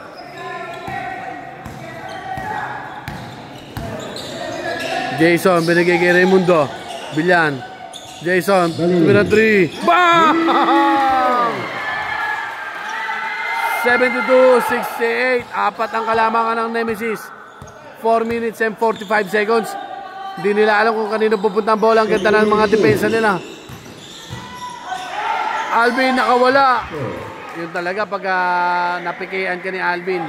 Jason, binigay kay Raimundo. Bilyan. Jason, tumira 3. Bang! 72-68. Apat ang kalamangan ng Nemesis. 4 minutes and 45 seconds. Hindi nila alam kung kanino pupunta ang bola. Ang ganda ng mga depensa nila. Alvin nakawala. Yun talaga pag napikian ka ni Alvin.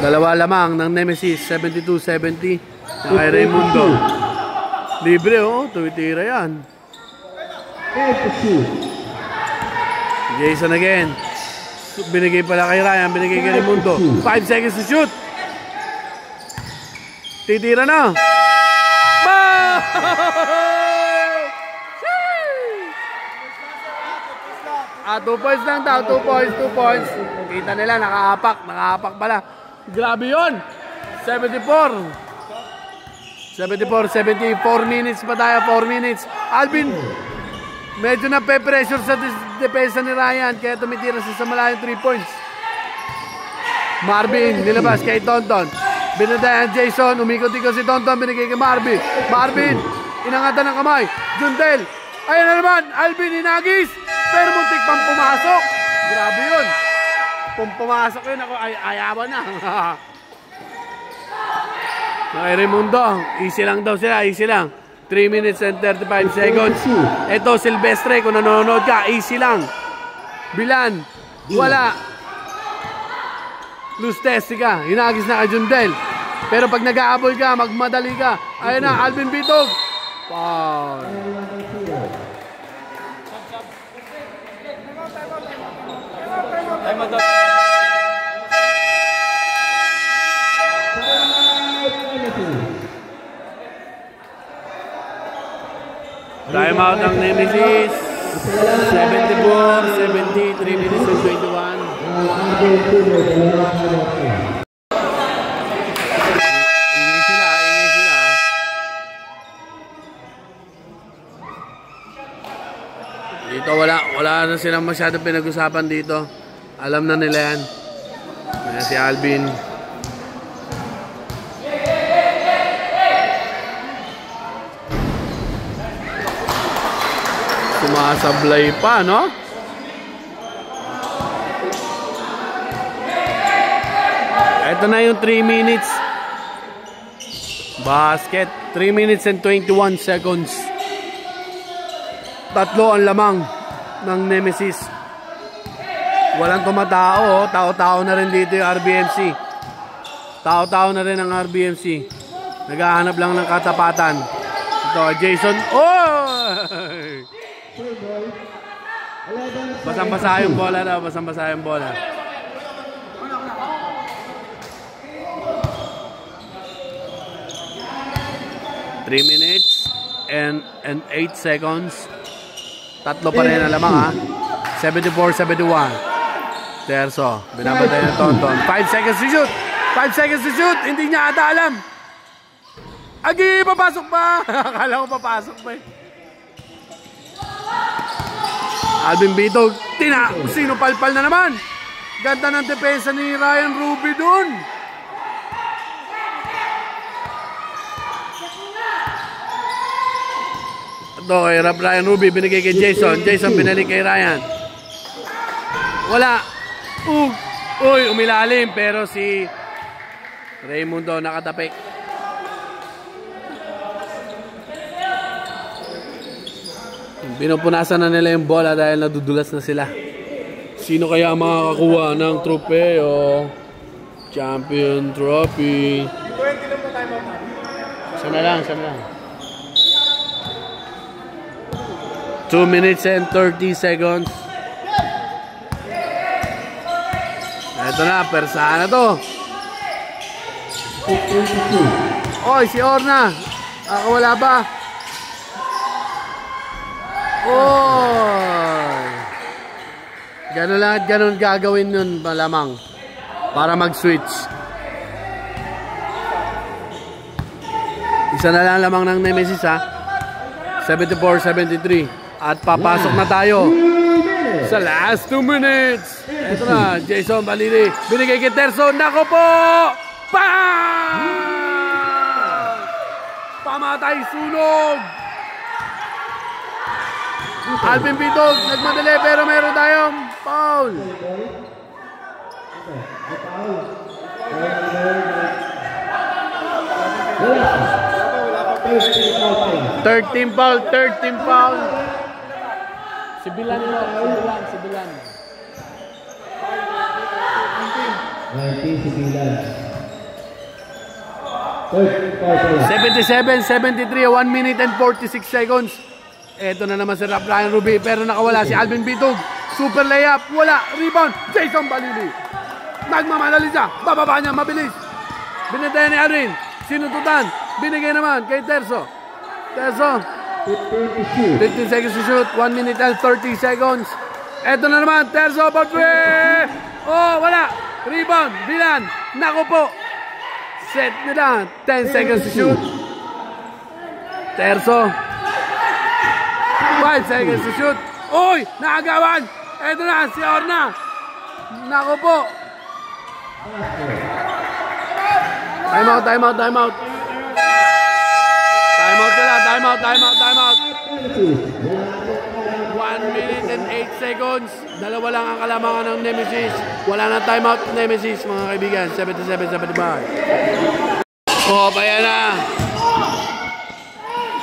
Dalawa lamang ng Nemesis. 72-70 na kay Raimundo. Libre tumitira yan. Jason again. Binigay pala kay Ryan, binigay kay Raimundo. 5 seconds to shoot. Titira na. Bang! 2 points lang daw, 2 points. Kita nila, nakahapak pala. Grabe yun. 74, 4 minutes pa tayo, 4 minutes. Alvin, medyo nape-pressure sa depensa ni Ryan, kaya tumitira sa malayong 3 points. Marvin, nilabas kay Tonton. Binadayan Jason, umikot-ikot si Tonton, binigay kay Marvin. Marvin, inangatan ng kamay. Juntel, ayan na naman, Alvin inagis, pero muntik pang pumasok. Grabe yun. Pumasok yun, ako ayawan na. Kay Raimundo, easy lang daw sila, easy lang. 3 minutes and 35 seconds. Ito, Silvestre, kung nanonood ka, easy lang. Bilan, wala. Lustestica, hinagis na kay Jundel. Pero pag nag-aabol ka, magmadali ka. Ayun na, Alvin Bitog. Foul. Time out ang Nemesis. 74, 70, 3 minutes and 21. Ingay sila. Dito wala na silang masyadong pinag-usapan dito. Alam na nila yan. Ayan si Alvin. Sumasablay pa, no? Ito na yung 3 minutes. Basket. 3 minutes and 21 seconds. Tatlo ang lamang ng Nemesis. Walang tumatao. Tao-tao na rin dito yung RBMC. Tao-tao na rin ang RBMC. Naghahanap lang ng katapatan. Ito, Jason. Oh! Basang-basa yung bola daw. Basang-basa yung bola. Three minutes and 8 seconds. Tatlo pa rin ang lamang, ha? 74-71. Terso. Binabantay na Tonton. 5 seconds to shoot. 5 seconds to shoot. Hindi niya ata alam. Agi, papasok pa. Akala ko papasok pa eh. Alvin Bitog. Sino palpal na naman. Ganda ng depensa ni Ryan Ruby dun. Ito, hirap Ryan Ruby. Binigay kay Jason. Jason binalik kay Ryan. Wala. Uy, umilalim. Pero si Raymundo nakatapik. Pinupunasan na nila yung bola dahil nadudulas na sila. Sino kaya makakakuha ng trofeo? Champion trophy. 20 lang po tayo. Sana lang. 2 minutes and 30 seconds. Ito na, persahan na to. Oy, si Orna. Wala ba? Oy. Ganun gagawin nun malamang. Para mag-switch. Isa na lang lamang ng Nemesis, ha. 74-73. At papasok na tayo sa last 2 minutes. Ito na, Jason Balili. Binigay kay Terso. Nako po! Pamatay sunog! Alvin Bitog, nagmadali pero meron tayong foul. Third team foul. Si Bilan. 19 si Bilan. 77-73, 1 minute and 46 seconds. Eto na naman si Ryan Ruby, pero nakawala si Alvin Bitog. Super layup, wala. Rebound, Jason Balili. Nagmamadali siya, bababa niya, mabilis. Binintay ni Alvin, sinututan. Binigay naman kay Terso. 15 seconds to shoot, 1 minute and 30 seconds. Eto na naman, Terso, Botwe! Oh, wala. Rebound, Bilan. Nako po. Set nila, 10 seconds to shoot. Terso. 5 seconds to shoot. Uy, naagawan. Eto na, si Orna. Nako po. Time out. Time out. 1 minute and 8 seconds. Dalawa lang ang kalamangan ng Nemesis. Wala na timeout Nemesis, mga kaibigan. 77-75. Oh, bayan na.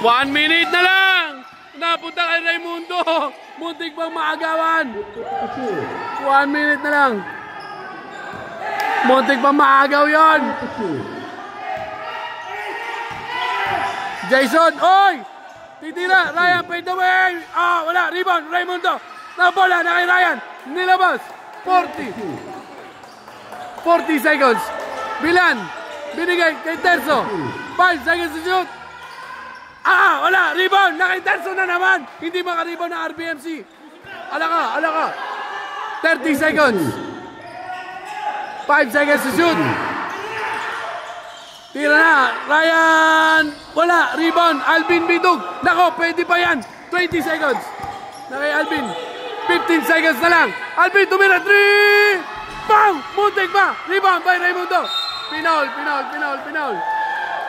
1 minute na lang. Napunta kay Raymundo. Muntik pang maagawan. 1 minute na lang. Muntik pang maagaw yon. Jason, oy! Titira, Ryan, fade away! Ah, wala, rebound, Raimundo! Nabola na kay Ryan, nilabas! 40 seconds. Bilan, binigay kay Terzo. 5 seconds to shoot. Ah, wala, rebound, na kay Terzo na naman! Hindi maka-rebound ng RBMC. Ala ka. 30 seconds. 5 seconds to shoot. Tira na, Ryan, wala, rebound, Alvin Bidug, nako, pwede pa yan, 20 seconds, na kay Alvin, 15 seconds na lang, Alvin, tumira, 3, bang, muntik pa, rebound by Raimundo, pinaul,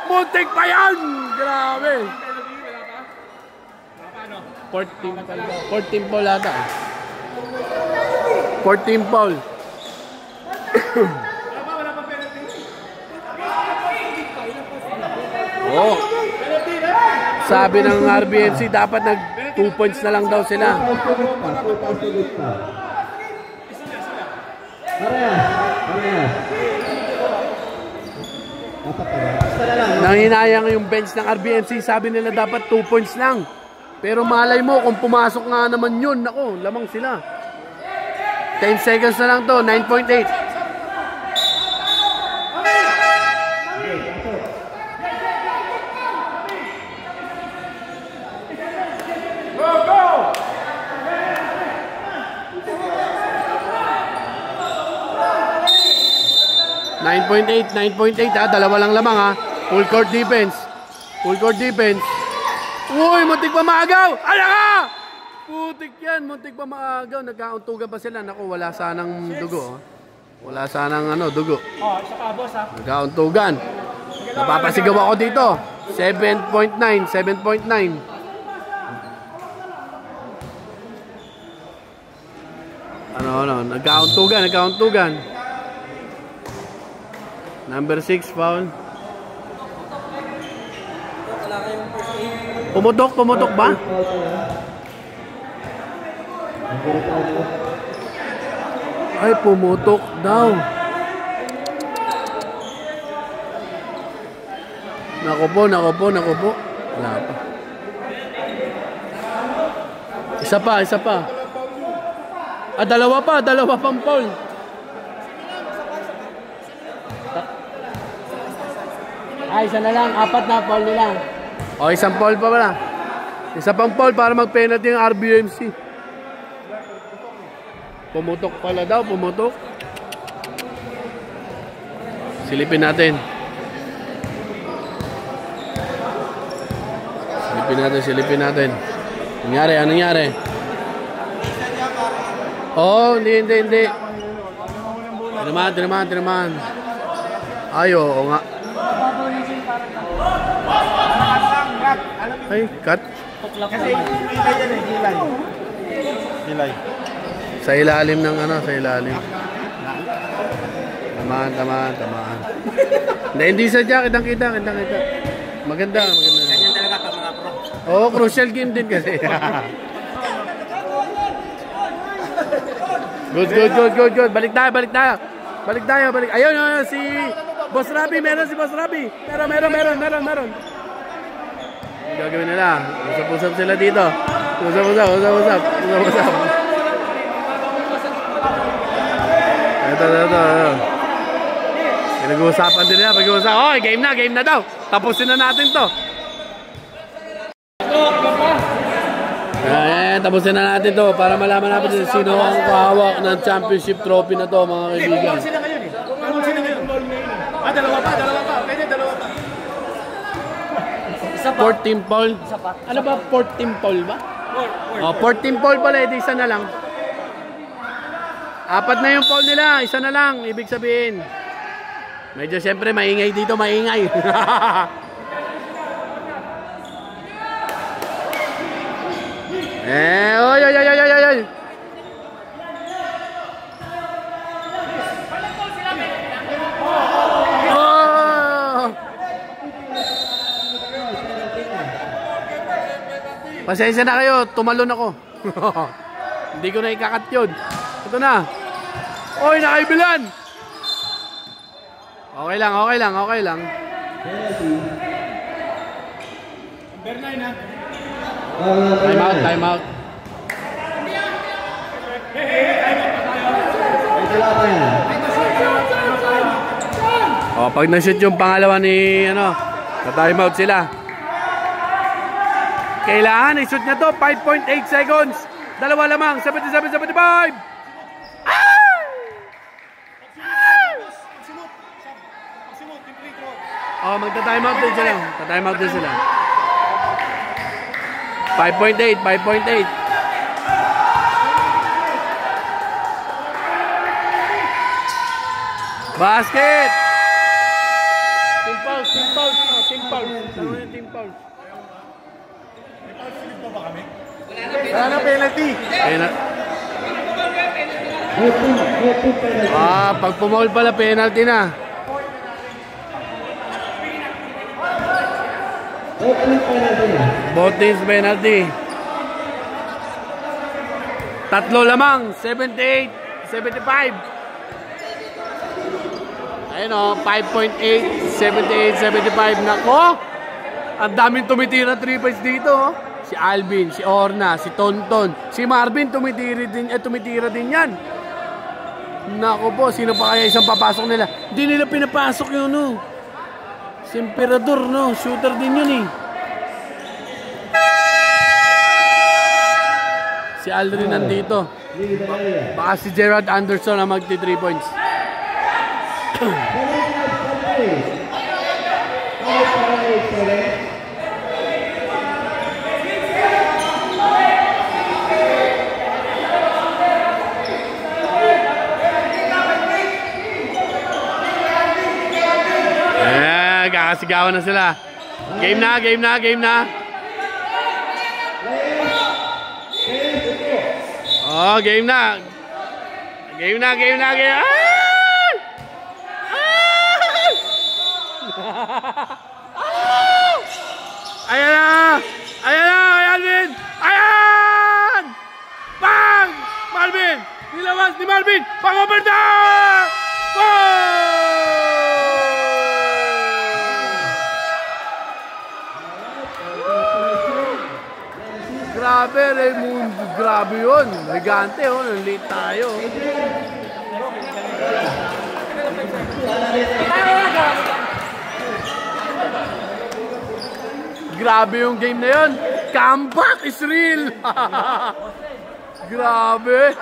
muntik pa yan, grabe, 14 ball ata, 14 ball, oh. Sabi ng RBMC dapat nag 2 points na lang daw sila. Nanghinayang yung bench ng RBMC, sabi nila dapat 2 points lang. Pero malay mo kung pumasok nga naman yun, nako, lamang sila. 10 seconds na lang to, 9.8. 9.8 ha, dalawa lang lamang ha. Full court defense. Uy, muntik pa maagaw. Ala ka! Putik yan, muntik pa maagaw. Nagkauntugan pa sila. Naku, wala sanang dugo. Wala sanang dugo. Oh, isa ka, boss ha. Nagkauntugan. Napapasigaw ako dito. 7.9. Nagkauntugan. Number 6 foul. Pumutok ba? Ay, pumutok daw. Naku po. Wala pa. Isa pa. Ah, dalawa pang foul. Ay, isa na lang, 4 na foul nila. O, isang foul pa pala. Isa pang foul para mag-penalty yung RBMC. Pumutok pala daw, Silipin natin. Anong nangyari? Oh, hindi. Tinaman. Ay, oo nga. Ay, cut. Kasi hilay yan hilay. Sa ilalim ng Tamaan. Hindi sa jacket, kita. Maganda. Ganyan talaga ito mga pro. Oo, crucial game din kasi. Good. Balik tayo. Ayun, si Boss Rabi. Meron si Boss Rabi. Meron. Ang gagawin nila. Usap-usap sila dito. Usap. Ito. Pinag-uusapan din nila. Oh, game na daw. Tapusin na natin to. Tapusin na natin to para malaman natin sino ang kahawak ng championship trophy na to, mga kaibigan. Sila ngayon eh. Dalawa pa. Pwede dalawa pa. 14 foul. Ano ba 14 foul ba? 14 foul pala, isa na lang. 4 na yung foul nila, isa na lang, ibig sabihin. Medyo siyempre maingay dito, maingay. Oy. Pasensya na kayo, tumalon ako. Hindi ko na ikakat yun. Ito na. Oy, nakaibilan. Okay lang. Time out, time out. Oh, pag na-shoot yung pangalawa ni na-time out sila. Kailangan i-shoot niya to, 5.8 seconds. Dalawa lamang, 77-75. Oh, magta-time out din sila. Ta-time out din sila. 5.8, 5.8. Basket! Team Pulse, Team Pulse, Team Pulse. Tanong yung Team Pulse. Wala na penalty. Pag pumaul pala, penalty na. Both teams penalty. Tatlo lamang, 78, 75. Ayun o, 5.8, 78, 75. Nako! Ang daming tumitira 3 points dito. Si Alvin, si Orna, si Tonton, si Marvin tumitira din yan. Nako po, sino pa kaya isang papasok nila? Hindi nila pinapasok yun, no? Si Emperador, no? Shooter din yun, eh. Si Aldrin nandito. Baka si Gerard Anderson na magti 3 points. Kakasigawan na sila. Game na, game na, game na. Oh, game na. Game na, game na, game na. Ayan na! Ayan na! Ayan! Ayan! Bang! Marvin! Nilabas ni Marvin! Pang-overtime! Grabe, Raymundo. Grabe yun. Gigante, oh. Nanlit tayo. Grabe yung game na yun. Comeback is real. Grabe.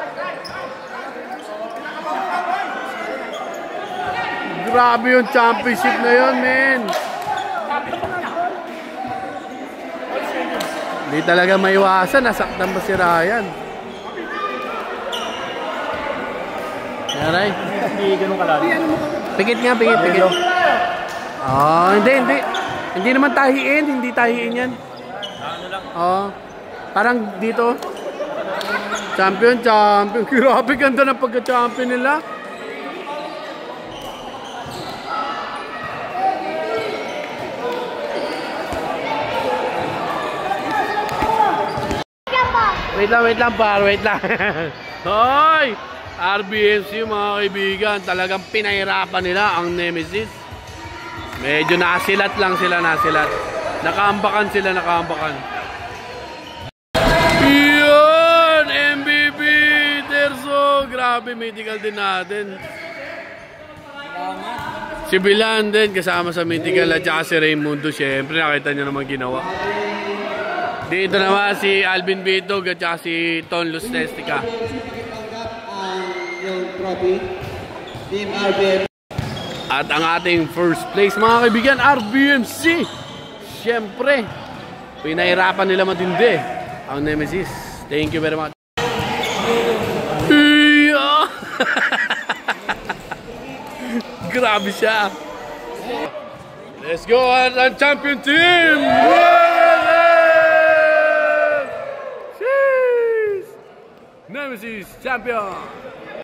Grabe yung championship na yun, men. Hindi talaga maiwasan. Nasaktan ba si Ryan? Aray. Hindi ganun kalali. Pikit nga, pikit, pikit. Oh, hindi, hindi. Hindi naman tahiin. Hindi tahiin yan. Ano lang? Oh. Parang dito. Champion, champion. Grabe, ganda ng pagka-champion nila. Wait lang, par. Wait lang. Hoy! RBMC, mga kaibigan. Talagang pinahirapan nila ang Nemesis. Medyo nasilat lang sila, nasilat. Nakaambakan sila, nakaambakan. Yun! MVP! Terzo! Grabe, mythical din natin. Si Bilan din, kasama sa mythical. At saka si Raymundo, syempre. Nakita nyo naman ginawa. Dito naman si Alvin Bitog at saka si Ton Lustestica. At ang ating first place, mga kaibigan, RBMC. Siyempre, pinahirapan nila matindi ang Nemesis. Thank you very much. Grabe siya. Let's go ang champion team! Nemesis champion!